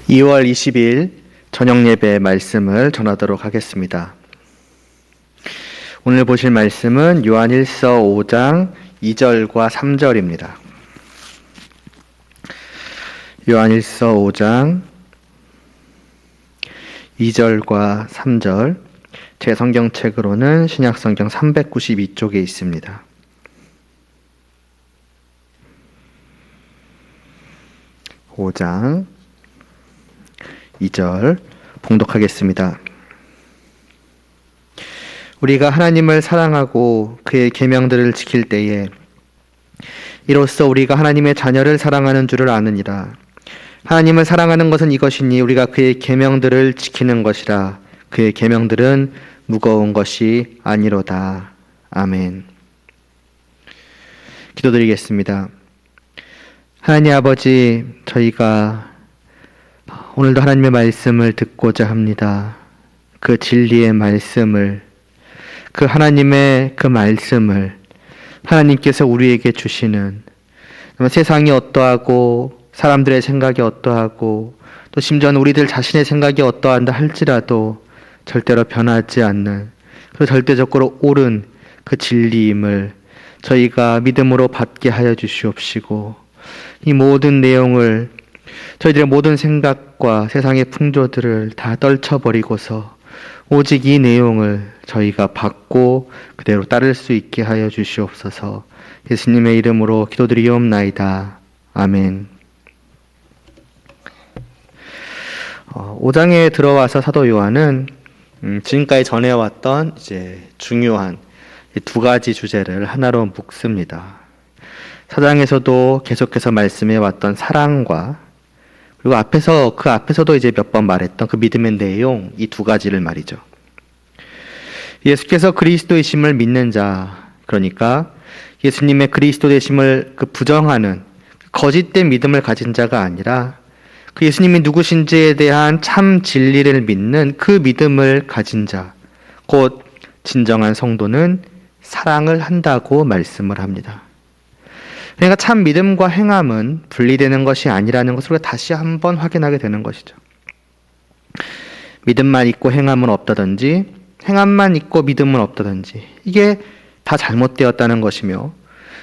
2월 20일 저녁 예배 말씀을 전하도록 하겠습니다. 오늘 보실 말씀은 요한일서 5장 2절과 3절입니다. 요한일서 5장 2절과 3절, 제 성경책으로는 신약성경 392쪽에 있습니다. 오 장 2절 봉독하겠습니다. 우리가 하나님을 사랑하고 그의 계명들을 지킬 때에 이로써 우리가 하나님의 자녀를 사랑하는 줄을 아느니라. 하나님을 사랑하는 것은 이것이니 우리가 그의 계명들을 지키는 것이라. 그의 계명들은 무거운 것이 아니로다. 아멘. 기도드리겠습니다. 하나님 아버지, 저희가 오늘도 하나님의 말씀을 듣고자 합니다. 그 진리의 말씀을, 그 하나님의 그 말씀을 하나님께서 우리에게 주시는, 세상이 어떠하고 사람들의 생각이 어떠하고 또 심지어는 우리들 자신의 생각이 어떠한다 할지라도 절대로 변하지 않는, 그 절대적으로 옳은 그 진리임을 저희가 믿음으로 받게 하여 주시옵시고, 이 모든 내용을, 저희들의 모든 생각과 세상의 풍조들을 다 떨쳐버리고서 오직 이 내용을 저희가 받고 그대로 따를 수 있게 하여 주시옵소서. 예수님의 이름으로 기도드리옵나이다. 아멘. 5장에 들어와서 사도 요한은 지금까지 전해왔던 이제 중요한 두 가지 주제를 하나로 묶습니다. 4장에서도 계속해서 말씀해왔던 사랑과, 그리고 그 앞에서도 이제 몇 번 말했던 그 믿음의 내용, 이 두 가지를 말이죠. 예수께서 그리스도이심을 믿는 자, 그러니까 예수님의 그리스도 되심을 부정하는 거짓된 믿음을 가진 자가 아니라 그 예수님이 누구신지에 대한 참 진리를 믿는 그 믿음을 가진 자, 곧 진정한 성도는 사랑을 한다고 말씀을 합니다. 그러니까 참 믿음과 행함은 분리되는 것이 아니라는 것을 우리가 다시 한번 확인하게 되는 것이죠. 믿음만 있고 행함은 없다든지, 행함만 있고 믿음은 없다든지, 이게 다 잘못되었다는 것이며,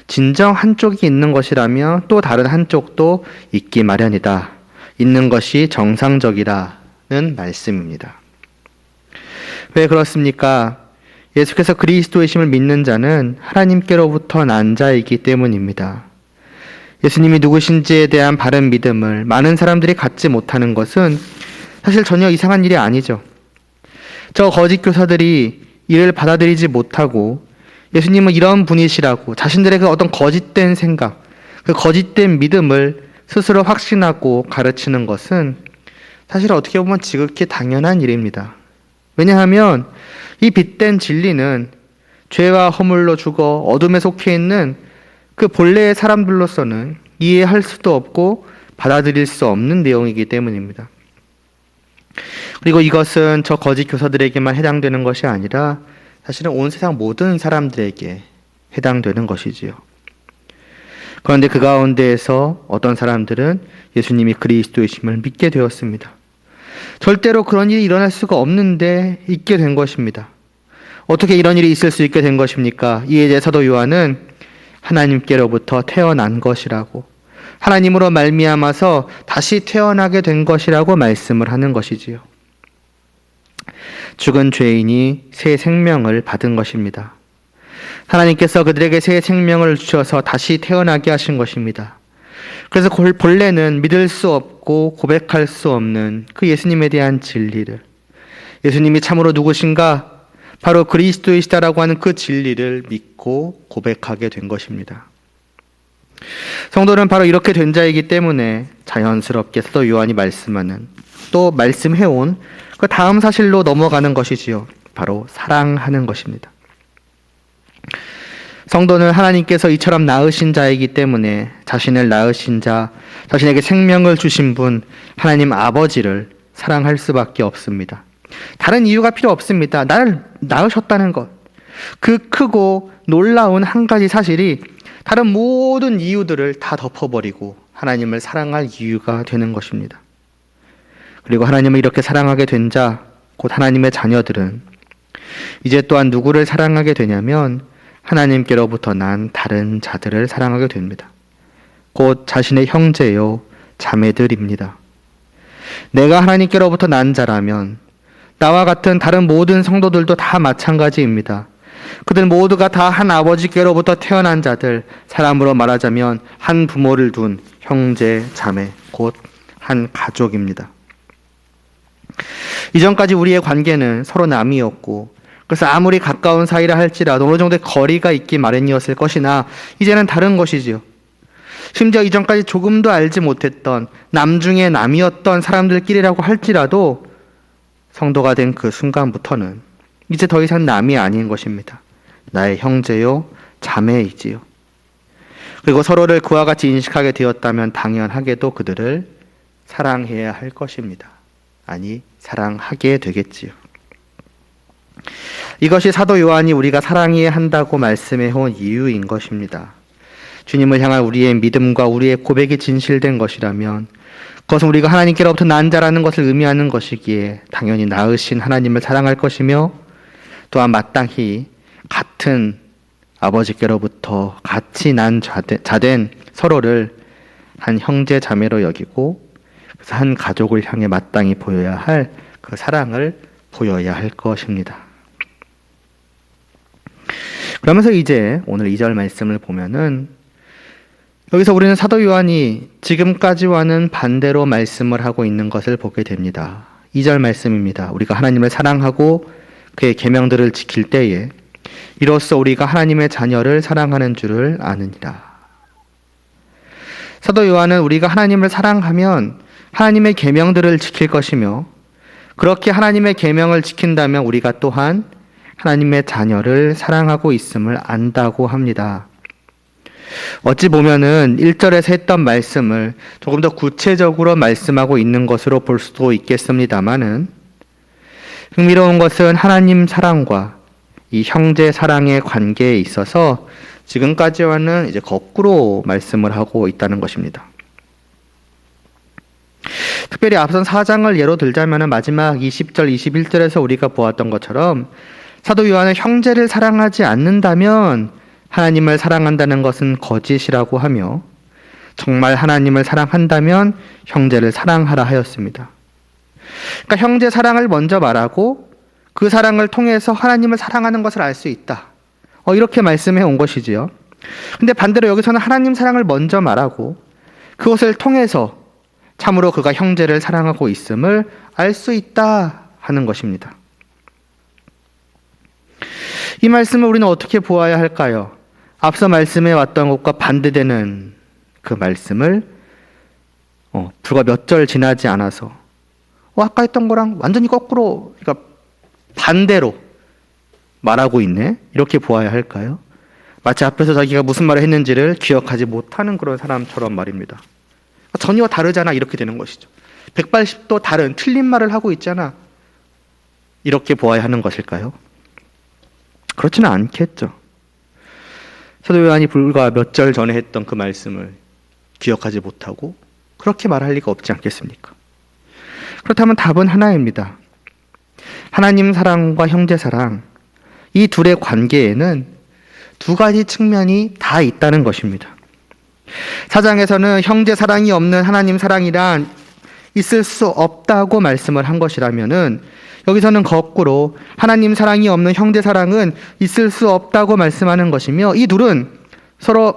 진정 한쪽이 있는 것이라면 또 다른 한쪽도 있기 마련이다. 있는 것이 정상적이라는 말씀입니다. 왜 그렇습니까? 예수께서 그리스도이심을 믿는 자는 하나님께로부터 난 자이기 때문입니다. 예수님이 누구신지에 대한 바른 믿음을 많은 사람들이 갖지 못하는 것은 사실 전혀 이상한 일이 아니죠. 저 거짓 교사들이 이를 받아들이지 못하고 예수님은 이런 분이시라고 자신들의 그 어떤 거짓된 생각, 그 거짓된 믿음을 스스로 확신하고 가르치는 것은 사실 어떻게 보면 지극히 당연한 일입니다. 왜냐하면 이 빛된 진리는 죄와 허물로 죽어 어둠에 속해 있는 그 본래의 사람들로서는 이해할 수도 없고 받아들일 수 없는 내용이기 때문입니다. 그리고 이것은 저 거짓 교사들에게만 해당되는 것이 아니라 사실은 온 세상 모든 사람들에게 해당되는 것이지요. 그런데 그 가운데에서 어떤 사람들은 예수님이 그리스도이심을 믿게 되었습니다. 절대로 그런 일이 일어날 수가 없는데 있게 된 것입니다. 어떻게 이런 일이 있을 수 있게 된 것입니까? 이에 대해 사도 요한은 하나님께로부터 태어난 것이라고, 하나님으로 말미암아서 다시 태어나게 된 것이라고 말씀을 하는 것이지요. 죽은 죄인이 새 생명을 받은 것입니다. 하나님께서 그들에게 새 생명을 주셔서 다시 태어나게 하신 것입니다. 그래서 본래는 믿을 수 없고 고백할 수 없는 그 예수님에 대한 진리를, 예수님이 참으로 누구신가? 바로 그리스도이시다라고 하는 그 진리를 믿고 고백하게 된 것입니다. 성도는 바로 이렇게 된 자이기 때문에 자연스럽게 사도 요한이 말씀하는, 또 말씀해온 그 다음 사실로 넘어가는 것이지요. 바로 사랑하는 것입니다. 성도는 하나님께서 이처럼 낳으신 자이기 때문에 자신을 낳으신 자, 자신에게 생명을 주신 분, 하나님 아버지를 사랑할 수밖에 없습니다. 다른 이유가 필요 없습니다. 나를 낳으셨다는 것, 그 크고 놀라운 한 가지 사실이 다른 모든 이유들을 다 덮어버리고 하나님을 사랑할 이유가 되는 것입니다. 그리고 하나님을 이렇게 사랑하게 된 자, 곧 하나님의 자녀들은 이제 또한 누구를 사랑하게 되냐면 하나님께로부터 난 다른 자들을 사랑하게 됩니다. 곧 자신의 형제요 자매들입니다. 내가 하나님께로부터 난 자라면 나와 같은 다른 모든 성도들도 다 마찬가지입니다. 그들 모두가 다 한 아버지께로부터 태어난 자들, 사람으로 말하자면 한 부모를 둔 형제, 자매, 곧 한 가족입니다. 이전까지 우리의 관계는 서로 남이었고, 그래서 아무리 가까운 사이라 할지라도 어느 정도의 거리가 있기 마련이었을 것이나 이제는 다른 것이지요. 심지어 이전까지 조금도 알지 못했던 남 중에 남이었던 사람들끼리라고 할지라도 성도가 된 그 순간부터는 이제 더 이상 남이 아닌 것입니다. 나의 형제요 자매이지요. 그리고 서로를 그와 같이 인식하게 되었다면 당연하게도 그들을 사랑해야 할 것입니다. 아니, 사랑하게 되겠지요. 이것이 사도 요한이 우리가 사랑해야 한다고 말씀해온 이유인 것입니다. 주님을 향한 우리의 믿음과 우리의 고백이 진실된 것이라면 그것은 우리가 하나님께로부터 난 자라는 것을 의미하는 것이기에 당연히 낳으신 하나님을 사랑할 것이며, 또한 마땅히 같은 아버지께로부터 같이 난 자된 서로를 한 형제 자매로 여기고, 그래서 한 가족을 향해 마땅히 보여야 할 그 사랑을 보여야 할 것입니다. 그러면서 이제 오늘 2절 말씀을 보면은 여기서 우리는 사도 요한이 지금까지와는 반대로 말씀을 하고 있는 것을 보게 됩니다. 2절 말씀입니다. 우리가 하나님을 사랑하고 그의 계명들을 지킬 때에 이로써 우리가 하나님의 자녀를 사랑하는 줄을 아느니라. 사도 요한은 우리가 하나님을 사랑하면 하나님의 계명들을 지킬 것이며, 그렇게 하나님의 계명을 지킨다면 우리가 또한 하나님의 자녀를 사랑하고 있음을 안다고 합니다. 어찌 보면은 1절에서 했던 말씀을 조금 더 구체적으로 말씀하고 있는 것으로 볼 수도 있겠습니다만은, 흥미로운 것은 하나님 사랑과 이 형제 사랑의 관계에 있어서 지금까지와는 이제 거꾸로 말씀을 하고 있다는 것입니다. 특별히 앞선 4장을 예로 들자면 마지막 20절, 21절에서 우리가 보았던 것처럼 사도 요한은 형제를 사랑하지 않는다면 하나님을 사랑한다는 것은 거짓이라고 하며, 정말 하나님을 사랑한다면 형제를 사랑하라 하였습니다. 그러니까 형제 사랑을 먼저 말하고 그 사랑을 통해서 하나님을 사랑하는 것을 알 수 있다. 이렇게 말씀해 온 것이지요. 근데 반대로 여기서는 하나님 사랑을 먼저 말하고 그것을 통해서 참으로 그가 형제를 사랑하고 있음을 알 수 있다 하는 것입니다. 이 말씀을 우리는 어떻게 보아야 할까요? 앞서 말씀해 왔던 것과 반대되는 그 말씀을 불과 몇 절 지나지 않아서 아까 했던 거랑 완전히 거꾸로, 그러니까 반대로 말하고 있네, 이렇게 보아야 할까요? 마치 앞에서 자기가 무슨 말을 했는지를 기억하지 못하는 그런 사람처럼 말입니다. 전혀 다르잖아, 이렇게 되는 것이죠. 180도 다른 틀린 말을 하고 있잖아, 이렇게 보아야 하는 것일까요? 그렇지는 않겠죠. 사도 요한이 불과 몇 절 전에 했던 그 말씀을 기억하지 못하고 그렇게 말할 리가 없지 않겠습니까? 그렇다면 답은 하나입니다. 하나님 사랑과 형제 사랑, 이 둘의 관계에는 두 가지 측면이 다 있다는 것입니다. 4장에서는 형제 사랑이 없는 하나님 사랑이란 있을 수 없다고 말씀을 한 것이라면은, 여기서는 거꾸로 하나님 사랑이 없는 형제 사랑은 있을 수 없다고 말씀하는 것이며, 이 둘은 서로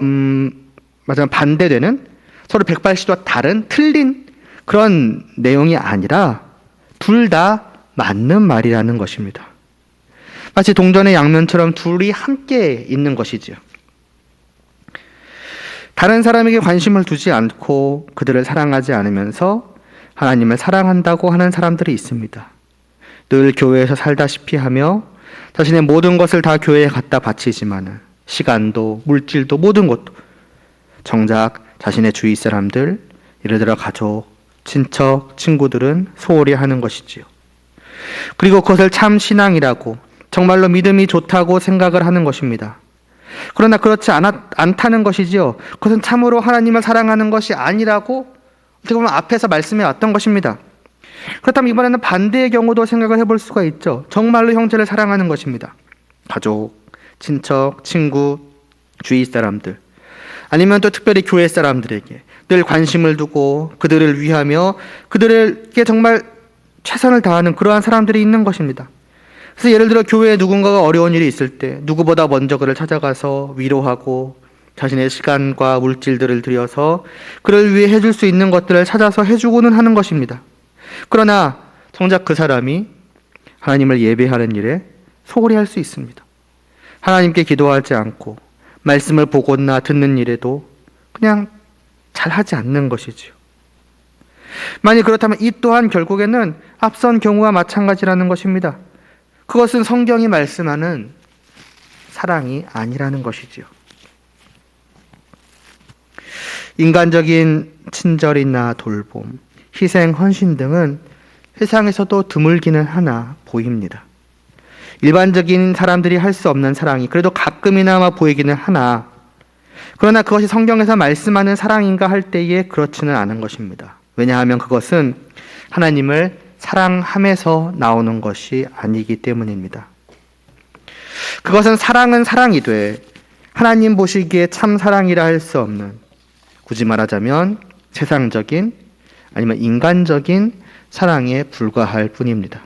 반대되는, 서로 180도 다른 틀린 그런 내용이 아니라 둘 다 맞는 말이라는 것입니다. 마치 동전의 양면처럼 둘이 함께 있는 것이지요. 다른 사람에게 관심을 두지 않고 그들을 사랑하지 않으면서 하나님을 사랑한다고 하는 사람들이 있습니다. 늘 교회에서 살다시피 하며 자신의 모든 것을 다 교회에 갖다 바치지만 시간도 물질도 모든 것도 정작 자신의 주위 사람들, 예를 들어 가족, 친척, 친구들은 소홀히 하는 것이지요. 그리고 그것을 참 신앙이라고, 정말로 믿음이 좋다고 생각을 하는 것입니다. 그러나 그렇지 않다는 것이지요. 그것은 참으로 하나님을 사랑하는 것이 아니라고 어떻게 보면 앞에서 말씀해 왔던 것입니다. 그렇다면 이번에는 반대의 경우도 생각을 해볼 수가 있죠. 정말로 형제를 사랑하는 것입니다. 가족, 친척, 친구, 주위 사람들, 아니면 또 특별히 교회 사람들에게 늘 관심을 두고 그들을 위하며 그들에게 정말 최선을 다하는 그러한 사람들이 있는 것입니다. 그래서 예를 들어 교회에 누군가가 어려운 일이 있을 때 누구보다 먼저 그를 찾아가서 위로하고 자신의 시간과 물질들을 들여서 그를 위해 해줄 수 있는 것들을 찾아서 해주고는 하는 것입니다. 그러나 정작 그 사람이 하나님을 예배하는 일에 소홀히 할 수 있습니다. 하나님께 기도하지 않고 말씀을 보거나 듣는 일에도 그냥 잘하지 않는 것이지요. 만약 그렇다면 이 또한 결국에는 앞선 경우와 마찬가지라는 것입니다. 그것은 성경이 말씀하는 사랑이 아니라는 것이지요. 인간적인 친절이나 돌봄, 희생, 헌신 등은 세상에서도 드물기는 하나 보입니다. 일반적인 사람들이 할 수 없는 사랑이 그래도 가끔이나마 보이기는 하나, 그러나 그것이 성경에서 말씀하는 사랑인가 할 때에 그렇지는 않은 것입니다. 왜냐하면 그것은 하나님을 사랑함에서 나오는 것이 아니기 때문입니다. 그것은 사랑은 사랑이되 하나님 보시기에 참 사랑이라 할 수 없는, 굳이 말하자면 세상적인 아니면 인간적인 사랑에 불과할 뿐입니다.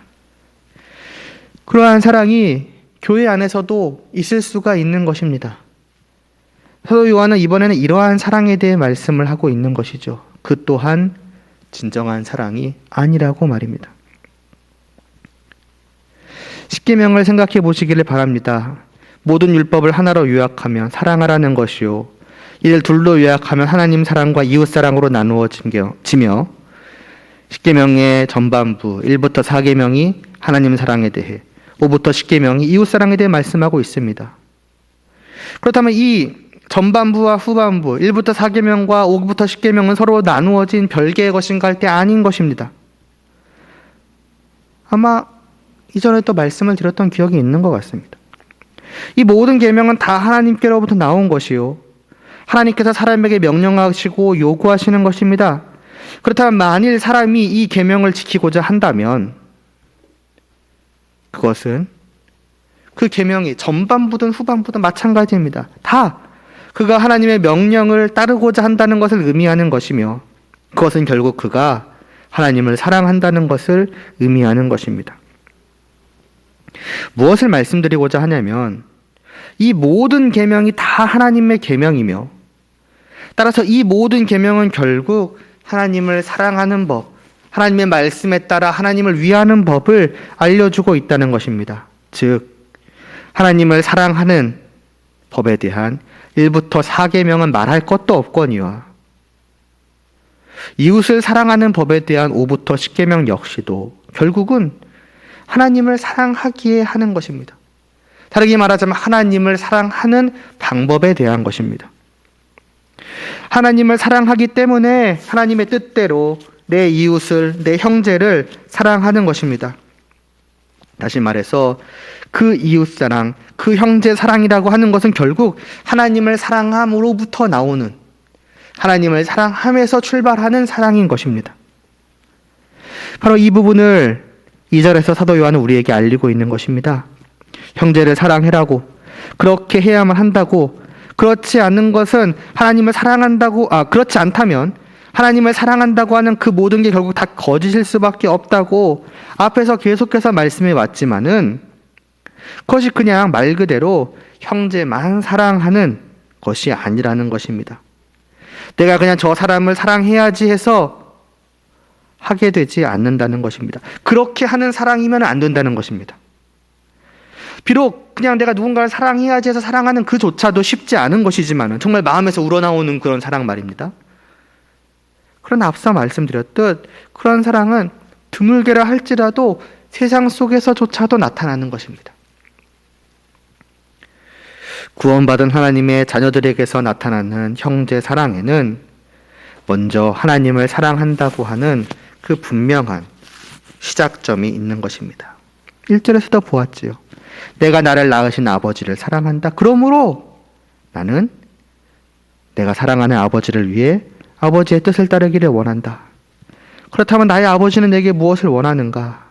그러한 사랑이 교회 안에서도 있을 수가 있는 것입니다. 사도 요한은 이번에는 이러한 사랑에 대해 말씀을 하고 있는 것이죠. 그 또한 진정한 사랑이 아니라고 말입니다. 십계명을 생각해 보시기를 바랍니다. 모든 율법을 하나로 요약하면 사랑하라는 것이요, 이를 둘로 요약하면 하나님 사랑과 이웃 사랑으로 나누어지며 십계명의 전반부 1부터 4계명이 하나님 사랑에 대해, 5부터 10계명이 이웃 사랑에 대해 말씀하고 있습니다. 그렇다면 이 전반부와 후반부 1부터 4계명과 5부터 10계명은 서로 나누어진 별개의 것인가 할 때 아닌 것입니다. 아마 이전에 또 말씀을 드렸던 기억이 있는 것 같습니다. 이 모든 계명은 다 하나님께로부터 나온 것이요, 하나님께서 사람에게 명령하시고 요구하시는 것입니다. 그렇다면 만일 사람이 이 계명을 지키고자 한다면 그것은 그 계명이 전반부든 후반부든 마찬가지입니다. 다 그가 하나님의 명령을 따르고자 한다는 것을 의미하는 것이며, 그것은 결국 그가 하나님을 사랑한다는 것을 의미하는 것입니다. 무엇을 말씀드리고자 하냐면, 이 모든 계명이 다 하나님의 계명이며, 따라서 이 모든 계명은 결국 하나님을 사랑하는 법, 하나님의 말씀에 따라 하나님을 위하는 법을 알려주고 있다는 것입니다. 즉, 하나님을 사랑하는 법에 대한 1부터 4계명은 말할 것도 없거니와, 이웃을 사랑하는 법에 대한 5부터 10계명 역시도 결국은 하나님을 사랑하기에 하는 것입니다. 다르게 말하자면 하나님을 사랑하는 방법에 대한 것입니다. 하나님을 사랑하기 때문에 하나님의 뜻대로 내 이웃을, 내 형제를 사랑하는 것입니다. 다시 말해서 그 이웃 사랑, 그 형제 사랑이라고 하는 것은 결국 하나님을 사랑함으로부터 나오는, 하나님을 사랑함에서 출발하는 사랑인 것입니다. 바로 이 부분을 2절에서 사도 요한은 우리에게 알리고 있는 것입니다. 형제를 사랑해라고, 그렇게 해야만 한다고, 그렇지 않은 것은 하나님을 사랑한다고, 그렇지 않다면 하나님을 사랑한다고 하는 그 모든 게 결국 다 거짓일 수밖에 없다고 앞에서 계속해서 말씀해 왔지만은, 그것이 그냥 말 그대로 형제만 사랑하는 것이 아니라는 것입니다. 내가 그냥 저 사람을 사랑해야지 해서 하게 되지 않는다는 것입니다. 그렇게 하는 사랑이면 안 된다는 것입니다. 비록 그냥 내가 누군가를 사랑해야지 해서 사랑하는 그조차도 쉽지 않은 것이지만 정말 마음에서 우러나오는 그런 사랑 말입니다. 그러나 앞서 말씀드렸듯 그런 사랑은 드물게라 할지라도 세상 속에서조차도 나타나는 것입니다. 구원받은 하나님의 자녀들에게서 나타나는 형제 사랑에는 먼저 하나님을 사랑한다고 하는 그 분명한 시작점이 있는 것입니다. 1절에서도 보았지요. 내가 나를 낳으신 아버지를 사랑한다. 그러므로 나는 내가 사랑하는 아버지를 위해 아버지의 뜻을 따르기를 원한다. 그렇다면 나의 아버지는 내게 무엇을 원하는가?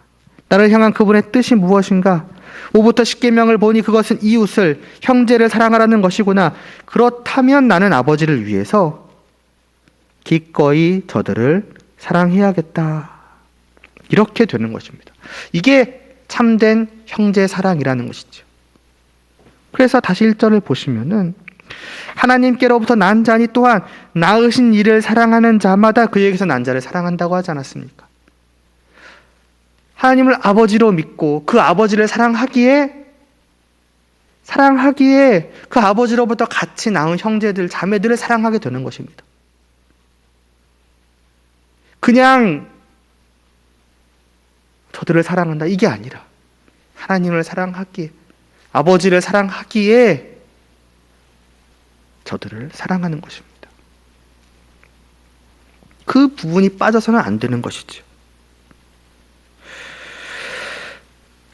나를 향한 그분의 뜻이 무엇인가? 5부터 10계명을 보니 그것은 이웃을, 형제를 사랑하라는 것이구나. 그렇다면 나는 아버지를 위해서 기꺼이 저들을 사랑해야겠다. 이렇게 되는 것입니다. 이게 참된 형제 사랑이라는 것이죠. 그래서 다시 1절을 보시면은 하나님께로부터 난 자니 또한 낳으신 이를 사랑하는 자마다 그에게서 난 자를 사랑한다고 하지 않았습니까? 하나님을 아버지로 믿고 그 아버지를 사랑하기에 그 아버지로부터 같이 낳은 형제들, 자매들을 사랑하게 되는 것입니다. 그냥 저들을 사랑한다 이게 아니라 하나님을 사랑하기에, 아버지를 사랑하기에 저들을 사랑하는 것입니다. 그 부분이 빠져서는 안 되는 것이죠.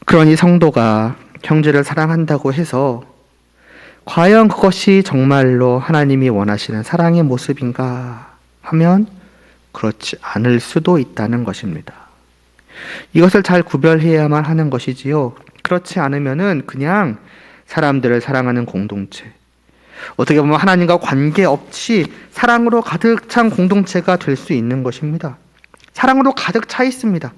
그러니 성도가 형제를 사랑한다고 해서 과연 그것이 정말로 하나님이 원하시는 사랑의 모습인가 하면 그렇지 않을 수도 있다는 것입니다. 이것을 잘 구별해야만 하는 것이지요. 그렇지 않으면은 그냥 사람들을 사랑하는 공동체, 어떻게 보면 하나님과 관계없이 사랑으로 가득 찬 공동체가 될 수 있는 것입니다. 사랑으로 가득 차 있습니다.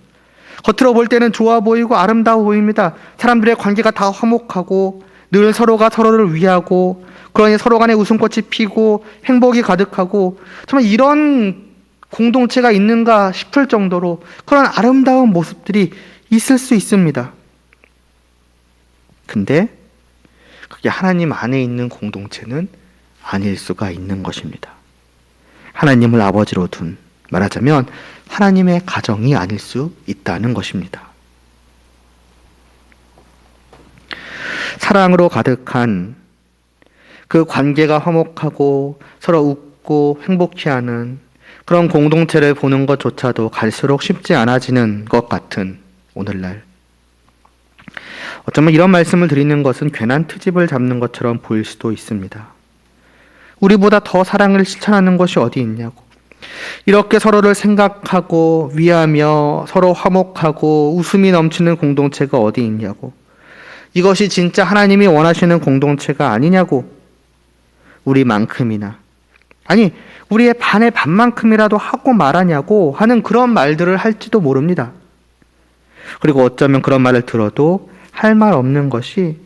겉으로 볼 때는 좋아 보이고 아름다워 보입니다. 사람들의 관계가 다 화목하고 늘 서로가 서로를 위하고, 그러니 서로 간에 웃음꽃이 피고 행복이 가득하고, 정말 이런 공동체가 있는가 싶을 정도로 그런 아름다운 모습들이 있을 수 있습니다. 근데 그게 하나님 안에 있는 공동체는 아닐 수가 있는 것입니다. 하나님을 아버지로 둔, 말하자면 하나님의 가정이 아닐 수 있다는 것입니다. 사랑으로 가득한 그 관계가 화목하고 서로 웃고 행복해하는 그런 공동체를 보는 것조차도 갈수록 쉽지 않아지는 것 같은 오늘날, 어쩌면 이런 말씀을 드리는 것은 괜한 트집을 잡는 것처럼 보일 수도 있습니다. 우리보다 더 사랑을 실천하는 것이 어디 있냐고, 이렇게 서로를 생각하고 위하며 서로 화목하고 웃음이 넘치는 공동체가 어디 있냐고, 이것이 진짜 하나님이 원하시는 공동체가 아니냐고, 우리만큼이나, 아니 우리의 반의 반만큼이라도 하고 말하냐고 하는 그런 말들을 할지도 모릅니다. 그리고 어쩌면 그런 말을 들어도 할 말 없는 것이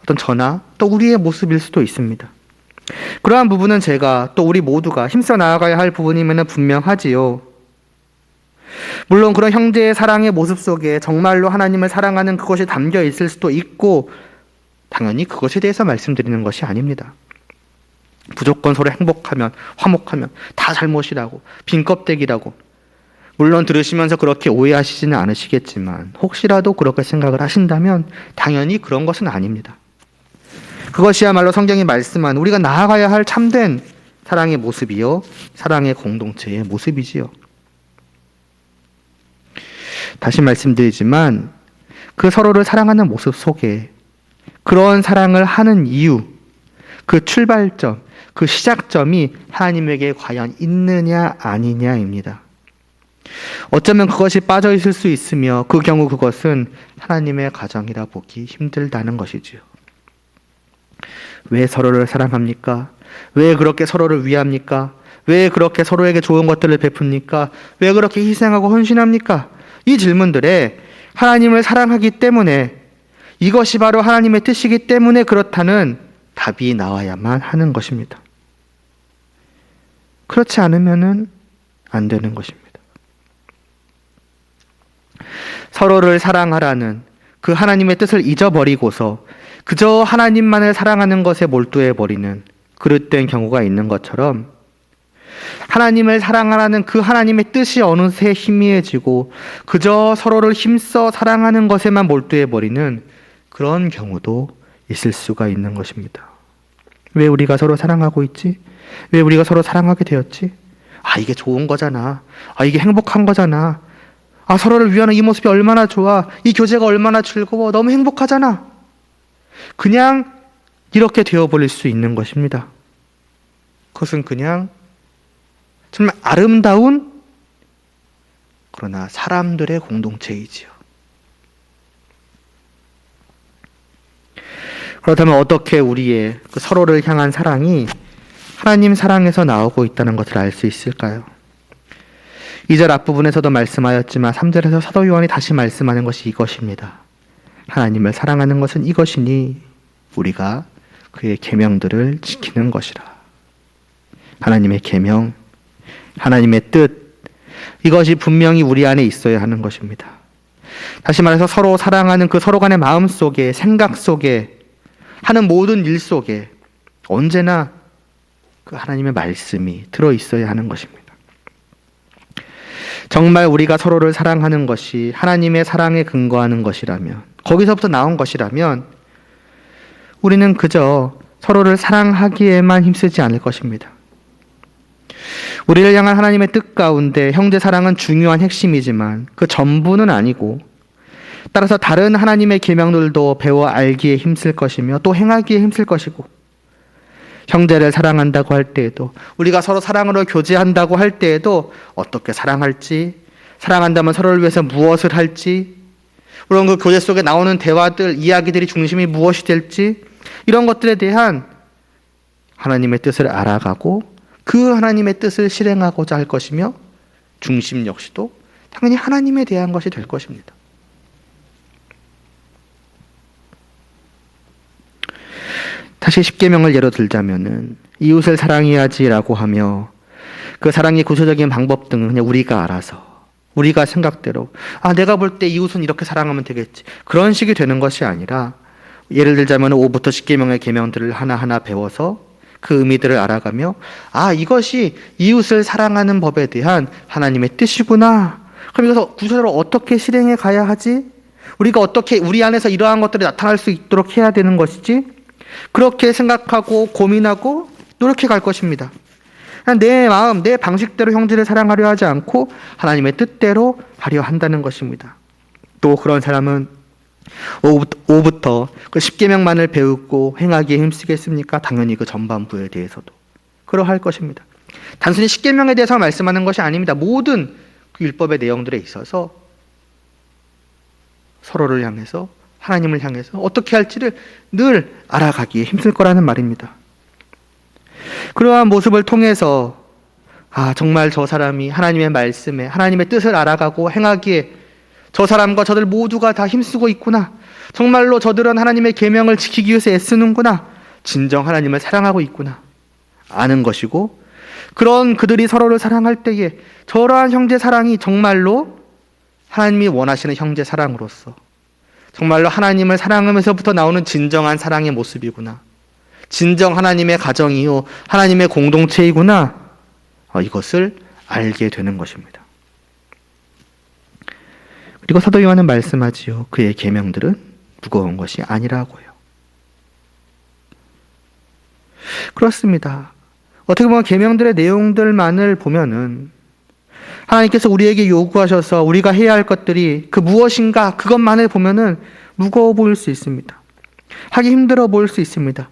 어떤 저나 또 우리의 모습일 수도 있습니다. 그러한 부분은 제가 또 우리 모두가 힘써 나아가야 할 부분임에는 분명하지요. 물론 그런 형제의 사랑의 모습 속에 정말로 하나님을 사랑하는 그것이 담겨 있을 수도 있고, 당연히 그것에 대해서 말씀드리는 것이 아닙니다. 무조건 서로 행복하면, 화목하면 다 잘못이라고, 빈 껍데기라고, 물론 들으시면서 그렇게 오해하시지는 않으시겠지만 혹시라도 그렇게 생각을 하신다면 당연히 그런 것은 아닙니다. 그것이야말로 성경이 말씀한 우리가 나아가야 할 참된 사랑의 모습이요, 사랑의 공동체의 모습이지요. 다시 말씀드리지만 그 서로를 사랑하는 모습 속에 그런 사랑을 하는 이유, 그 출발점, 그 시작점이 하나님에게 과연 있느냐 아니냐입니다. 어쩌면 그것이 빠져 있을 수 있으며 그 경우 그것은 하나님의 가정이라 보기 힘들다는 것이지요. 왜 서로를 사랑합니까? 왜 그렇게 서로를 위합니까? 왜 그렇게 서로에게 좋은 것들을 베풉니까? 왜 그렇게 희생하고 헌신합니까? 이 질문들에 하나님을 사랑하기 때문에, 이것이 바로 하나님의 뜻이기 때문에 그렇다는 답이 나와야만 하는 것입니다. 그렇지 않으면은 안 되는 것입니다. 서로를 사랑하라는 그 하나님의 뜻을 잊어버리고서 그저 하나님만을 사랑하는 것에 몰두해버리는 그릇된 경우가 있는 것처럼, 하나님을 사랑하라는 그 하나님의 뜻이 어느새 희미해지고 그저 서로를 힘써 사랑하는 것에만 몰두해버리는 그런 경우도 있을 수가 있는 것입니다. 왜 우리가 서로 사랑하고 있지? 왜 우리가 서로 사랑하게 되었지? 이게 좋은 거잖아. 이게 행복한 거잖아. 서로를 위하는 이 모습이 얼마나 좋아. 이 교제가 얼마나 즐거워. 너무 행복하잖아. 그냥 이렇게 되어버릴 수 있는 것입니다. 그것은 그냥 정말 아름다운 그러나 사람들의 공동체이지요. 그렇다면 어떻게 우리의 그 서로를 향한 사랑이 하나님 사랑에서 나오고 있다는 것을 알 수 있을까요? 2절 앞부분에서도 말씀하였지만 3절에서 사도 요한이 다시 말씀하는 것이 이것입니다. 하나님을 사랑하는 것은 이것이니 우리가 그의 계명들을 지키는 것이라. 하나님의 계명, 하나님의 뜻, 이것이 분명히 우리 안에 있어야 하는 것입니다. 다시 말해서 서로 사랑하는 그 서로 간의 마음 속에, 생각 속에, 하는 모든 일 속에 언제나 그 하나님의 말씀이 들어있어야 하는 것입니다. 정말 우리가 서로를 사랑하는 것이 하나님의 사랑에 근거하는 것이라면, 거기서부터 나온 것이라면 우리는 그저 서로를 사랑하기에만 힘쓰지 않을 것입니다. 우리를 향한 하나님의 뜻 가운데 형제 사랑은 중요한 핵심이지만 그 전부는 아니고, 따라서 다른 하나님의 계명들도 배워 알기에 힘쓸 것이며 또 행하기에 힘쓸 것이고, 형제를 사랑한다고 할 때에도, 우리가 서로 사랑으로 교제한다고 할 때에도 어떻게 사랑할지, 사랑한다면 서로를 위해서 무엇을 할지, 물론 그 교제 속에 나오는 대화들, 이야기들이 중심이 무엇이 될지, 이런 것들에 대한 하나님의 뜻을 알아가고 그 하나님의 뜻을 실행하고자 할 것이며, 중심 역시도 당연히 하나님에 대한 것이 될 것입니다. 다시 십계명을 예로 들자면은 이웃을 사랑해야지라고 하며 그 사랑의 구체적인 방법 등은 그냥 우리가 알아서, 우리가 생각대로 내가 볼 때 이웃은 이렇게 사랑하면 되겠지, 그런 식이 되는 것이 아니라, 예를 들자면 5부터 십계명의 계명들을 하나하나 배워서 그 의미들을 알아가며 이것이 이웃을 사랑하는 법에 대한 하나님의 뜻이구나. 그럼 이것을 구체적으로 어떻게 실행해 가야 하지? 우리가 어떻게 우리 안에서 이러한 것들이 나타날 수 있도록 해야 되는 것이지? 그렇게 생각하고 고민하고 노력해 갈 것입니다. 내 마음, 내 방식대로 형제를 사랑하려 하지 않고 하나님의 뜻대로 하려 한다는 것입니다. 또 그런 사람은 5부터 그 십계명만을 배우고 행하기에 힘쓰겠습니까? 당연히 그 전반부에 대해서도 그러할 것입니다. 단순히 십계명에 대해서 말씀하는 것이 아닙니다. 모든 그 율법의 내용들에 있어서 서로를 향해서, 하나님을 향해서 어떻게 할지를 늘 알아가기에 힘쓸 거라는 말입니다. 그러한 모습을 통해서 정말 저 사람이 하나님의 말씀에, 하나님의 뜻을 알아가고 행하기에 저 사람과 저들 모두가 다 힘쓰고 있구나, 정말로 저들은 하나님의 계명을 지키기 위해서 애쓰는구나, 진정 하나님을 사랑하고 있구나 아는 것이고, 그런 그들이 서로를 사랑할 때에 저러한 형제 사랑이 정말로 하나님이 원하시는 형제 사랑으로서 정말로 하나님을 사랑하면서부터 나오는 진정한 사랑의 모습이구나, 진정 하나님의 가정이요 하나님의 공동체이구나, 이것을 알게 되는 것입니다. 그리고 사도 요한은 말씀하지요. 그의 계명들은 무거운 것이 아니라고요. 그렇습니다. 어떻게 보면 계명들의 내용들만을 보면은 하나님께서 우리에게 요구하셔서 우리가 해야 할 것들이 그 무엇인가, 그것만을 보면은 무거워 보일 수 있습니다. 하기 힘들어 보일 수 있습니다.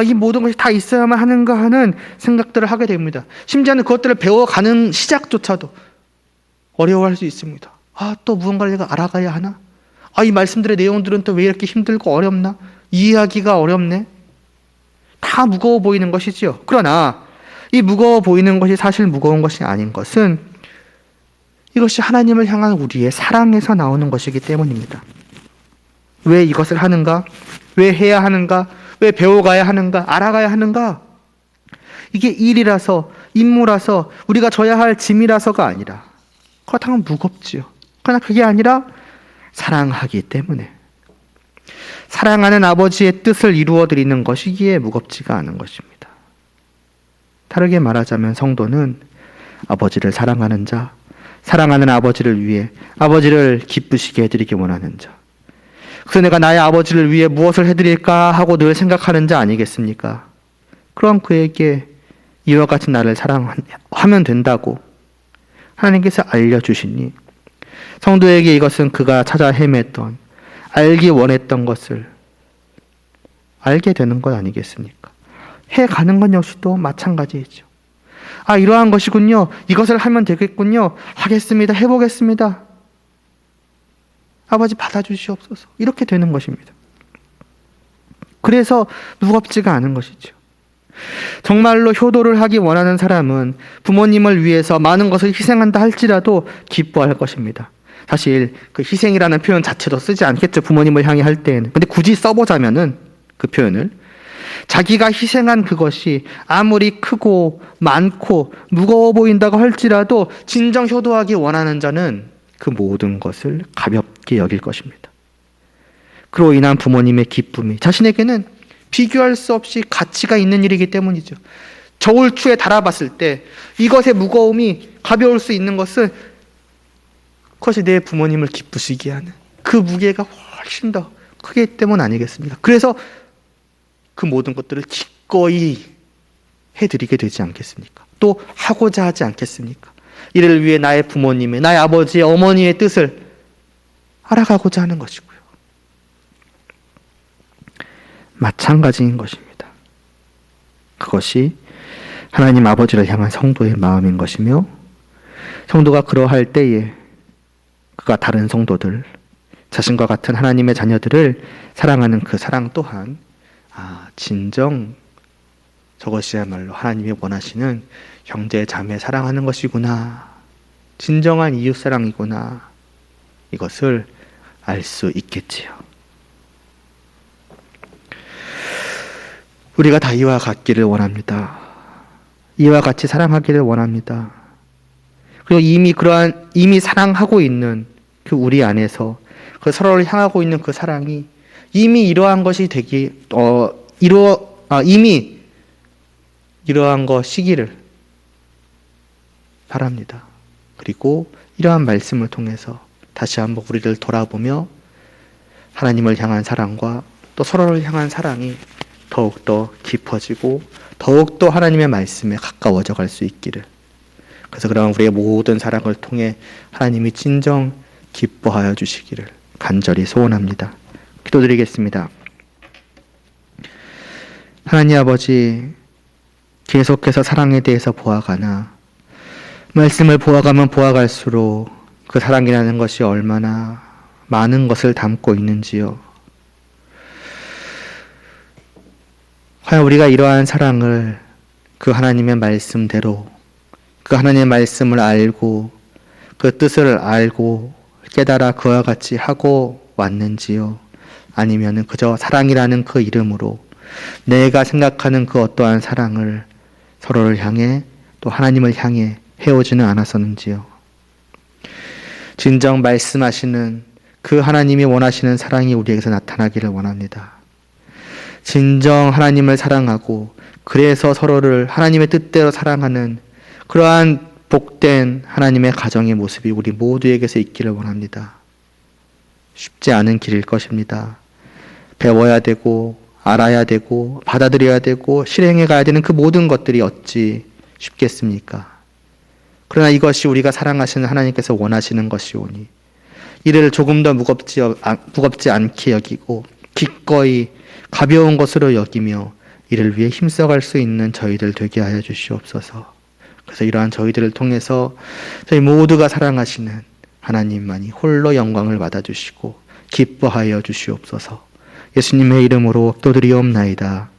이 모든 것이 다 있어야만 하는가 하는 생각들을 하게 됩니다. 심지어는 그것들을 배워가는 시작조차도 어려워할 수 있습니다. 또 무언가를 내가 알아가야 하나? 이 말씀들의 내용들은 또 왜 이렇게 힘들고 어렵나? 이해하기가 어렵네? 다 무거워 보이는 것이지요. 그러나 이 무거워 보이는 것이 사실 무거운 것이 아닌 것은 이것이 하나님을 향한 우리의 사랑에서 나오는 것이기 때문입니다. 왜 이것을 하는가? 왜 해야 하는가? 왜 배워가야 하는가? 알아가야 하는가? 이게 일이라서, 임무라서, 우리가 져야 할 짐이라서가 아니라, 그렇다면 무겁지요. 그러나 그게 아니라 사랑하기 때문에, 사랑하는 아버지의 뜻을 이루어드리는 것이기에 무겁지가 않은 것입니다. 다르게 말하자면 성도는 아버지를 사랑하는 자, 사랑하는 아버지를 위해 아버지를 기쁘시게 해드리기 원하는 자, 그래서 내가 나의 아버지를 위해 무엇을 해드릴까 하고 늘 생각하는 자 아니겠습니까? 그럼 그에게 이와 같은 나를 사랑하면 된다고 하나님께서 알려주시니, 성도에게 이것은 그가 찾아 헤맸던, 알기 원했던 것을 알게 되는 것 아니겠습니까? 해가는 것 역시도 마찬가지이죠. 아, 이러한 것이군요. 이것을 하면 되겠군요. 하겠습니다. 해보겠습니다. 아버지 받아주시옵소서. 이렇게 되는 것입니다. 그래서 무겁지가 않은 것이죠. 정말로 효도를 하기 원하는 사람은 부모님을 위해서 많은 것을 희생한다 할지라도 기뻐할 것입니다. 사실 그 희생이라는 표현 자체도 쓰지 않겠죠. 부모님을 향해 할 때에는. 근데 굳이 써보자면은 그 표현을 자기가 희생한 그것이 아무리 크고 많고 무거워 보인다고 할지라도 진정 효도하기 원하는 자는 그 모든 것을 가볍게 여길 것입니다. 그로 인한 부모님의 기쁨이 자신에게는 비교할 수 없이 가치가 있는 일이기 때문이죠. 저울추에 달아봤을 때 이것의 무거움이 가벼울 수 있는 것은 그것이 내 부모님을 기쁘시게 하는 그 무게가 훨씬 더 크기 때문 아니겠습니까? 그래서 그 모든 것들을 기꺼이 해드리게 되지 않겠습니까? 또 하고자 하지 않겠습니까? 이를 위해 나의 부모님의, 나의 아버지의, 어머니의 뜻을 알아가고자 하는 것이고요. 마찬가지인 것입니다. 그것이 하나님 아버지를 향한 성도의 마음인 것이며, 성도가 그러할 때에 그가 다른 성도들, 자신과 같은 하나님의 자녀들을 사랑하는 그 사랑 또한 진정 저것이야말로 하나님이 원하시는 형제 자매 사랑하는 것이구나, 진정한 이웃사랑이구나, 이것을 알 수 있겠지요. 우리가 다 이와 같기를 원합니다. 이와 같이 사랑하기를 원합니다. 그리고 이미 사랑하고 있는 그 우리 안에서 그 서로를 향하고 있는 그 사랑이 이미 이러한 것이 이미 이러한 것이기를 바랍니다. 그리고 이러한 말씀을 통해서 다시 한번 우리를 돌아보며 하나님을 향한 사랑과 또 서로를 향한 사랑이 더욱더 깊어지고 더욱더 하나님의 말씀에 가까워져 갈 수 있기를, 그래서 그런 우리의 모든 사랑을 통해 하나님이 진정 기뻐하여 주시기를 간절히 소원합니다. 기도드리겠습니다. 하나님 아버지, 계속해서 사랑에 대해서 보아가나 말씀을 보아가면 보아갈수록 그 사랑이라는 것이 얼마나 많은 것을 담고 있는지요. 과연 우리가 이러한 사랑을 그 하나님의 말씀대로, 그 하나님의 말씀을 알고 그 뜻을 알고 깨달아 그와 같이 하고 왔는지요? 아니면 그저 사랑이라는 그 이름으로 내가 생각하는 그 어떠한 사랑을 서로를 향해 또 하나님을 향해 해오지는 않았었는지요? 진정 말씀하시는 그 하나님이 원하시는 사랑이 우리에게서 나타나기를 원합니다. 진정 하나님을 사랑하고 그래서 서로를 하나님의 뜻대로 사랑하는 그러한 복된 하나님의 가정의 모습이 우리 모두에게서 있기를 원합니다. 쉽지 않은 길일 것입니다. 배워야 되고 알아야 되고 받아들여야 되고 실행해 가야 되는 그 모든 것들이 어찌 쉽겠습니까? 그러나 이것이 우리가 사랑하시는 하나님께서 원하시는 것이오니 이를 조금 더 무겁지 않게 여기고 기꺼이 가벼운 것으로 여기며 이를 위해 힘써갈 수 있는 저희들 되게 하여 주시옵소서. 그래서 이러한 저희들을 통해서 저희 모두가 사랑하시는 하나님만이 홀로 영광을 받아주시고 기뻐하여 주시옵소서. 예수님의 이름으로 기도드리옵나이다.